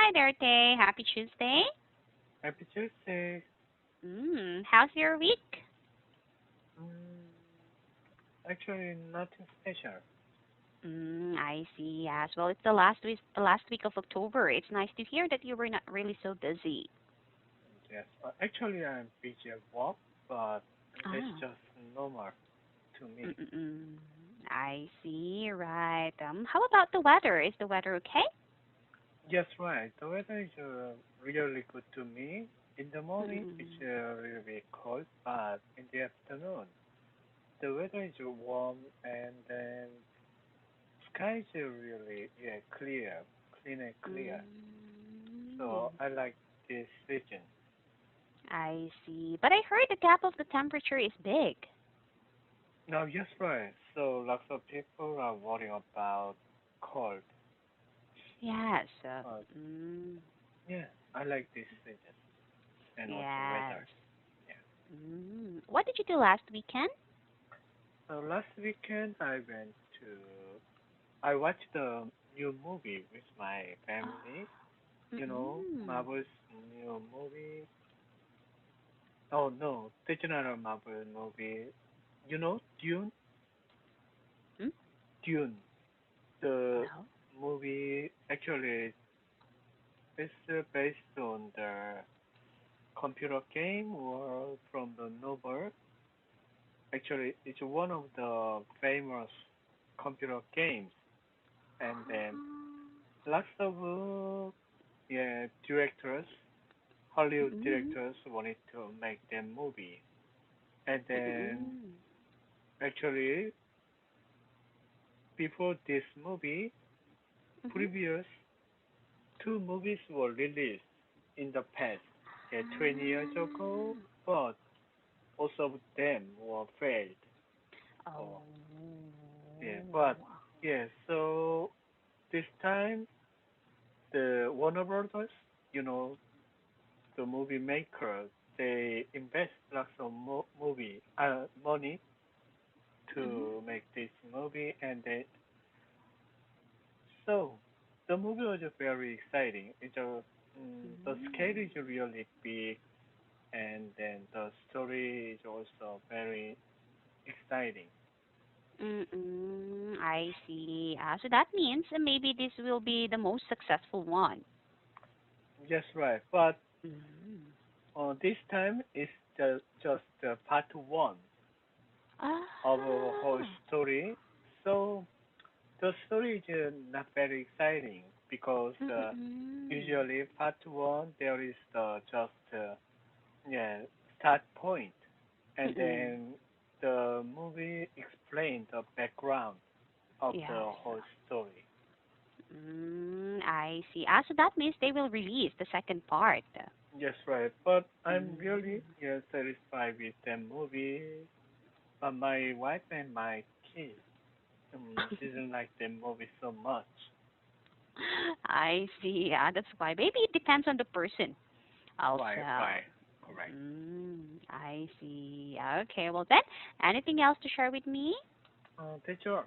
Hi there, Tay. Happy Tuesday. Happy Tuesday. How's your week? Mm, actually, nothing special. I see. Yes. Well, it's the last week of October. It's nice to hear that you were not really so busy. Yes, actually, I'm busy at work, but that's Ah. just normal to me. Mm-mm. I see. Right. How about the weather? Is the weather okay? Yes, right. The weather is really good to me. In the morning, it's Mm-mm. really cold, but in the afternoon, the weather is warm, and then sky is really clear, clean and clear. Mm. So I like this season. I see. But I heard the gap of the temperature is big. Now, yes, right. So lots of people are worrying about cold. Yes. But Mm, yeah, I like this season and also yes. weather. Yeah. What did you do last weekend? So last weekend I watched the new movie with my family. You know, Mm-mm. Marvel's new movie. Oh no, that's not a Marvel movie. You know, Dune. Hmm? Dune. The No. movie actually is based on the computer game or from the novel. Actually, it's one of the famous computer games, and then lots of directors, Hollywood Mm-mm. directors wanted to make their movie, and then Mm-mm. actually before this movie, Mm-hmm. previous two movies were released in the past, 20 years ago, but most of them were failed. Oh, Oh. yeah, but yeah, so this time the Warner Brothers, you know, the movie maker, they invest lots of movie money Mm-hmm. to make this movie, and they so the movie was very exciting. The scale is really big, and then the story is also very exciting. Mm-mm. I see. So that means maybe this will be the most successful one. Yes, right. But Mm. this time it's just part one of a whole Ah. story. So the story is not very exciting because Mm-mm. usually part one there is just yeah start point, and Mm-mm. then the movie explains the background of the Yes. whole story. I see. So that means they will release the second part. Yes, right. But I'm really Mm. satisfied with the movie. But my wife and my kids didn't like the movie so much. I see. That's why. Maybe it depends on the person Why? also. Correct. I see. Okay, well then, anything else to share with me? Teacher,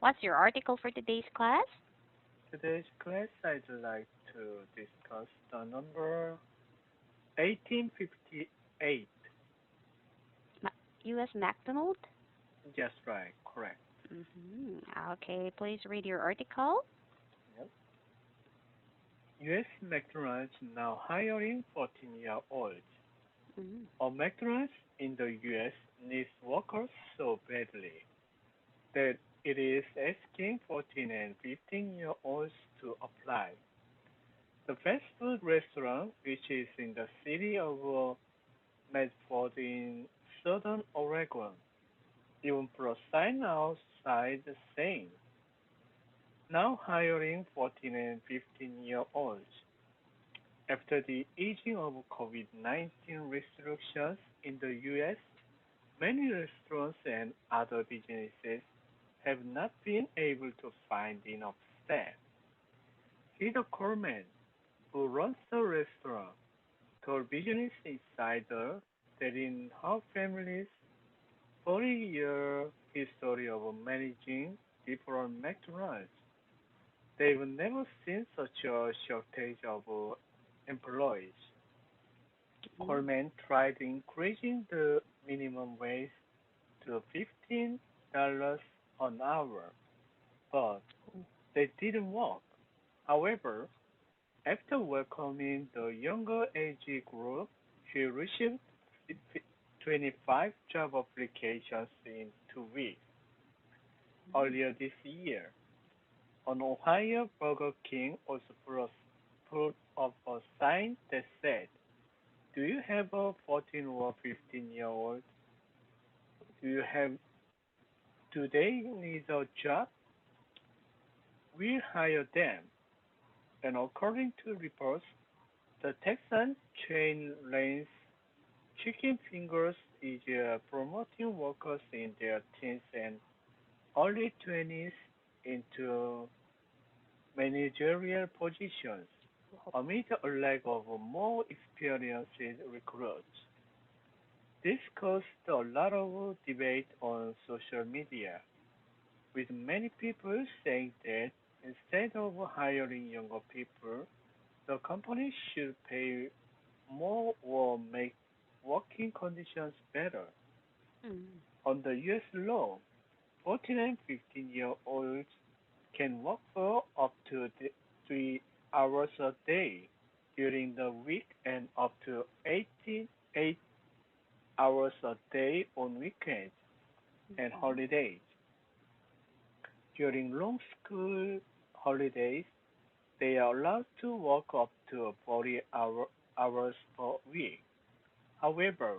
What's your article for today's class? today's class I'd like to discuss the number 1858. Ma- U.S. McDonald? Yes, right, correct. Okay, please read your article. Yep. U.S. McDonald's now hiring 14-year-olds. Mm-hmm. A McDonald's in the U.S. needs workers so badly that it is asking 14 and 15-year-olds to apply. The fast food restaurant, which is in the city of Medford in southern Oregon, even put a sign outside saying, now hiring 14 and 15-year-olds. After the easing of COVID-19 restrictions in the U.S., many restaurants and other businesses have not been able to find enough staff. Heather Coleman, who runs the restaurant, told Business Insider that in her family's 40-year history of managing different McDonald's, They've never seen such a shortage of employees. Mm. Coleman tried increasing the minimum wage to $15 an hour, but they didn't work. However, after welcoming the younger age group, he received 25 job applications in 2 weeks. Earlier this year, an Ohio Burger King also put up a sign that said, "Do you have a 14 or 15-year-old? Do you have do they need a job? We'll hire them." And according to reports, the Texan chain Lane's Chicken Fingers is promoting workers in their teens and early 20s into managerial positions amid a lack of more experienced recruits. This caused a lot of debate on social media, with many people saying that instead of hiring younger people, the company should pay more or make working conditions better. Mm. Under US law, 14 and 15-year-olds can work for up to 3 hours a day during the week and up to 8 hours a day on weekends and Mhm. holidays. During long school holidays, they are allowed to work up to 40 hours per week. However,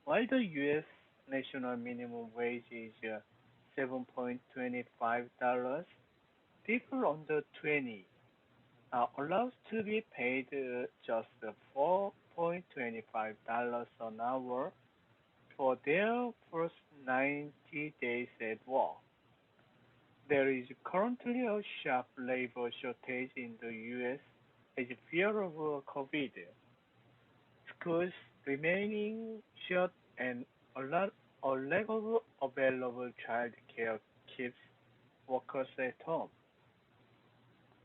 while the U.S. national minimum wage is $7.25, people under 20 are allowed to be paid just $4.25 an hour for their first 90 days at work. There is currently a sharp labor shortage in the U.S. as fear of COVID, schools remaining shut, and a lack of available child care keeps workers at home.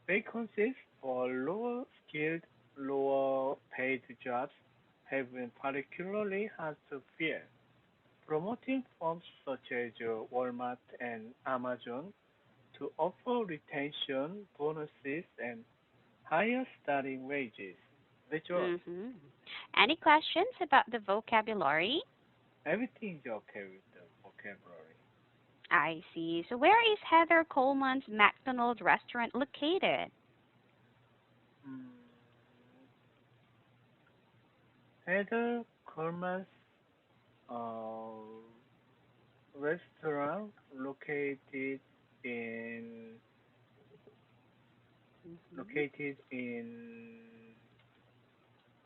Vacancies for lower skilled, lower paid jobs have been particularly hard to fill, promoting firms such as Walmart and Amazon to offer retention bonuses and higher starting wages. That's all. Mhm. Any questions about the vocabulary? Everything is okay with the vocabulary. I see. So where is Heather Coleman's McDonald restaurant located? Mm. Heather Coleman's uh, restaurant in Mhm. located in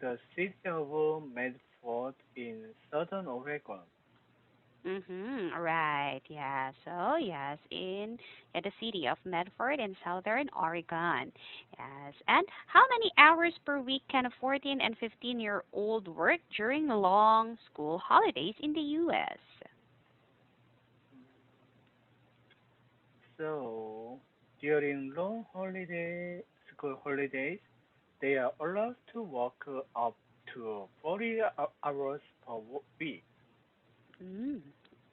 the city of Medford in southern Oregon. Mhm. Right. Yeah. So yes, in the city of Medford in Southern Oregon. Yes. And how many hours per week can a 14 and 15-year-old work during long school holidays in the U.S.? So during long holiday school holidays, they are allowed to work up to 40 hours per week. Mm.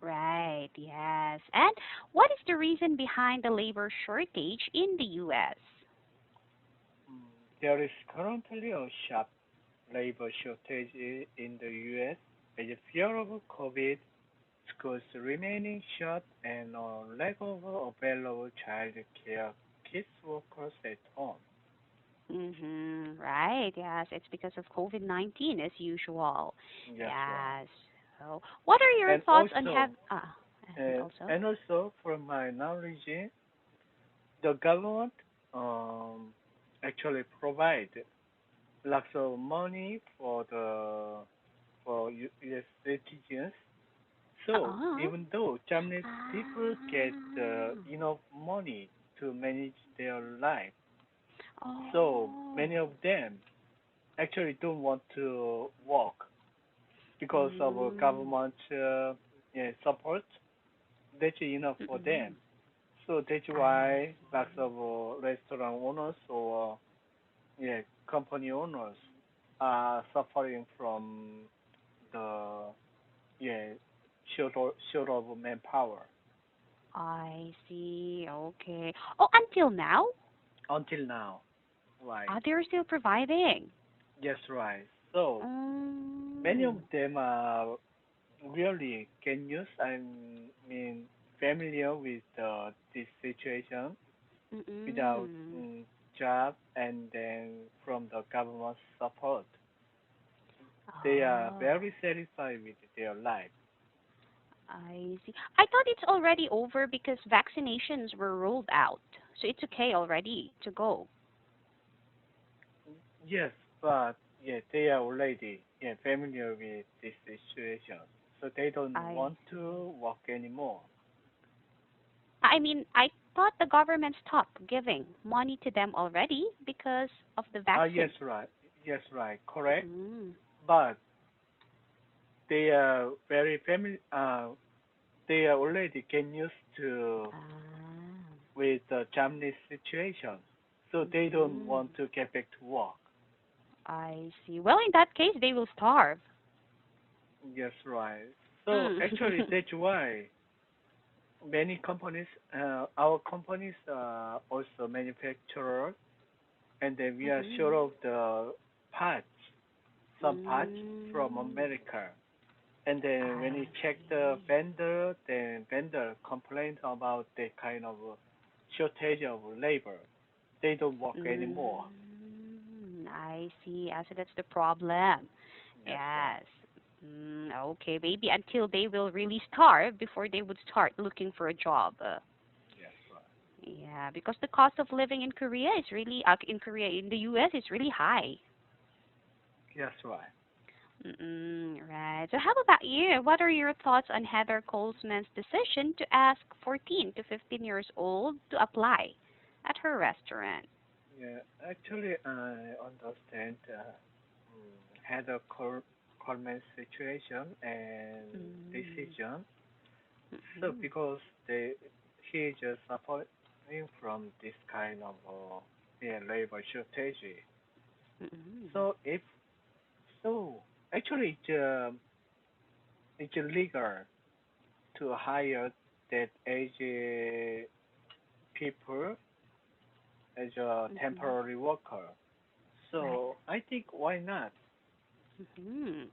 Right. Yes. And what is the reason behind the labor shortage in the U.S.? Mm, There is currently a sharp labor shortage in the U.S. as a fear of COVID, schools remaining shut, and a lack of available child care keeps workers at home. Mm-hmm. Right. Yes, it's because of COVID-19 as usual. That's right. Yes. So, what are your And thoughts on have also, and also? from my knowledge, the government um, actually provide lots of money for U.S. citizens. So Uh-uh. even though Japanese people get Ah. enough money to manage their life, so Oh. many of them actually don't want to work because of Mm. government support. That's enough for Mm-mm. them. So that's I why lots of restaurant owners or yeah company owners are suffering from the yeah short of manpower I see. Okay. Oh, until now, until now. Right. they're still providing. Yes, right. So many of Mm. them are really can use. I mean, familiar with this situation without Mm-mm. job and then from the government support. They are Oh, very satisfied with their life. I see. I thought it's already over because vaccinations were rolled out. So it's okay already to go. Yes, but yeah, they are already familiar with this situation, so they don't I want see. to work anymore. I mean, I thought the government stopped giving money to them already because of the Yes, vaccine. right. Yes, right. Correct. Mm. But they are very family. They are already get used to Ah. with the Japanese situation, so they don't Mm. want to get back to work. I see. Well, in that case, they will starve. Yes, right. So Mm. actually, that's why many companies, our companies are also manufacturers, and then we are sure Mhm. of the parts, some parts from Mm. America. And then when I you check the see. vendor, then vendor complains about the kind of shortage of labor. They don't work anymore. I see. So that's the problem. Yes, right. Yes. Okay, maybe until they will really starve before they would start looking for a job. Yes, right. Yeah, because the cost of living in Korea is really, in the US is really high. Yes, right. Right. So how about you? What are your thoughts on Heather Colesman's decision to ask 14 to 15 years old to apply at her restaurant? Yeah, actually, I understand Heather Coleman's situation and Mm. decision. So Mm-hmm. because he just suffering from this kind of labor shortage. Mm-hmm. So if so, actually it's illegal to hire that age people as a Mm-hmm. temporary worker. Right. So I think why not? Mm-hmm.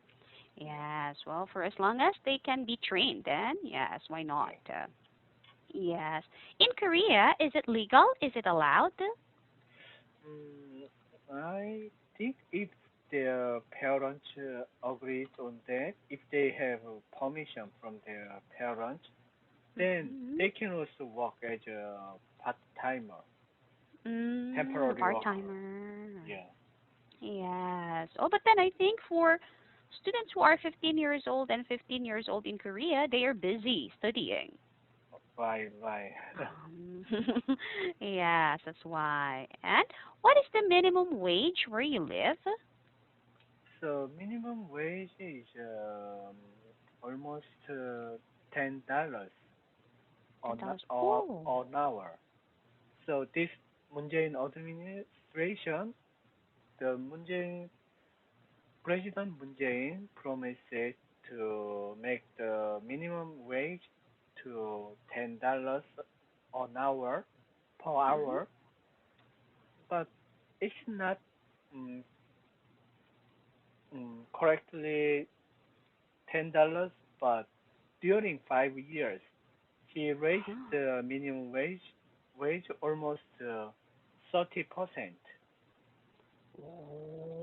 Yeah, Yes. Well, for as long as they can be trained, then yes, why not? yeah. Yes. In Korea, is it legal? Is it allowed? Mm, I think if their parents agreed on that, if they have permission from their parents, then Mm-hmm. they can also work as a part timer, temporary Part worker. timer. Yeah, Yes. Oh, but then I think for students who are 15 years old and 15 years old in Korea, they are busy studying. right. Um, yes, that's why. And what is the minimum wage where you live? So minimum wage is almost $10 Ten on dollars. or Oh. an hour. So this Moon Jae-in administration, the President Moon Jae-in promised to make the minimum wage to $10 an hour per Mhm. hour, but it's not mm, correctly $10, but during 5 years, he raised Huh. the minimum wage almost 30%.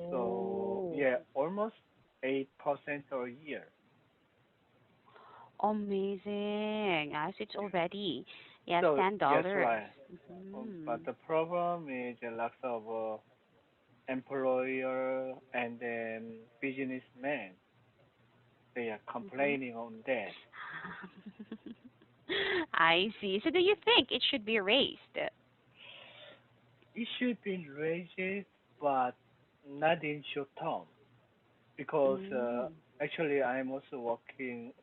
So Oh. yeah, almost 8% a year. Amazing. Yes, it's Yeah. already. Yes, So ten yes, dollars. right. Mm-hmm. But the problem is a lot of employer and then businessmen. They are Mm-hmm. complaining on that. I see. So do you think it should be raised? It should be raised, but not in short term, because Mm. actually I'm also working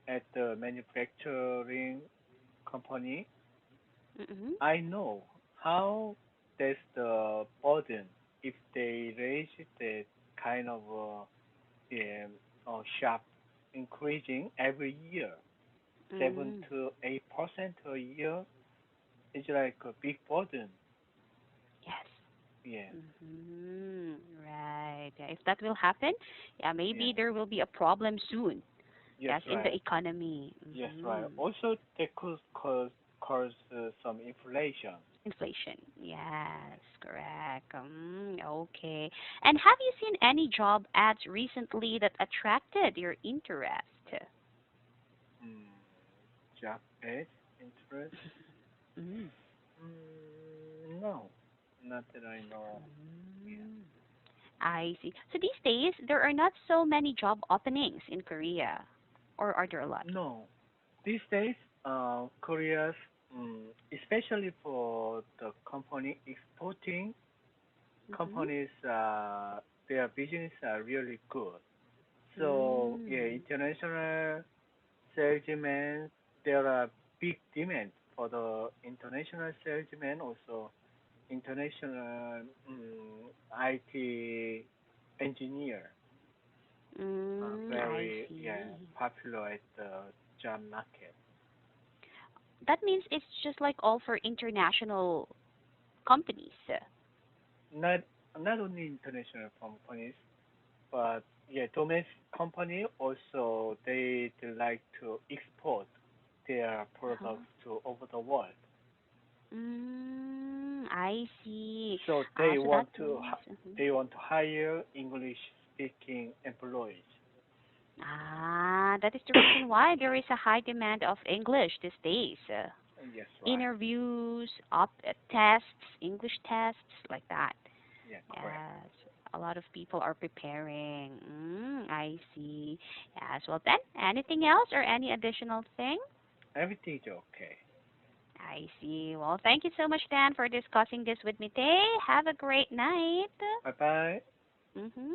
at the manufacturing company. Mhm. I know how that's the burden if they raise the kind of yeah, sharp increasing every year, seven Mm. to 8% a year. It's like a big burden. Yes. Yeah, Mhm. Right. Yeah, if that will happen, yeah, maybe yeah, there will be a problem soon. yes, Yes, in the right, economy. yes, right. Mhm. Also, that could cause some inflation. Inflation. Yes, correct. Okay. And have you seen any job ads recently that attracted your interest? Mm, job aid interest? Mm. No, not that I know. Yeah. Mm. I see. So these days, there are not so many job openings in Korea, or are there a lot? No, these days, Korea's, especially for the company exporting Mhm. companies, their business are really good. So yeah, Mm. international salesmen, there are big demand for the international salesmen, also international IT engineer, I very yeah see. popular at the job market. That means it's just like all for international companies. Not not only international companies, but yeah, domestic company also they like to export their Uh-huh. products to over the world. I see. So So that means. Mhm. they want to hire English speaking employees. That is the reason why there is a high demand of English these days. Yes, right. Interviews, tests, English tests, like that. Yeah, correct. Yes, a lot of people are preparing. I see. Yes, well then, anything else or any additional thing? Everything's okay. I see. Well, thank you so much, Dan, for discussing this with me today. Have a great night. Bye bye. Mm-hmm.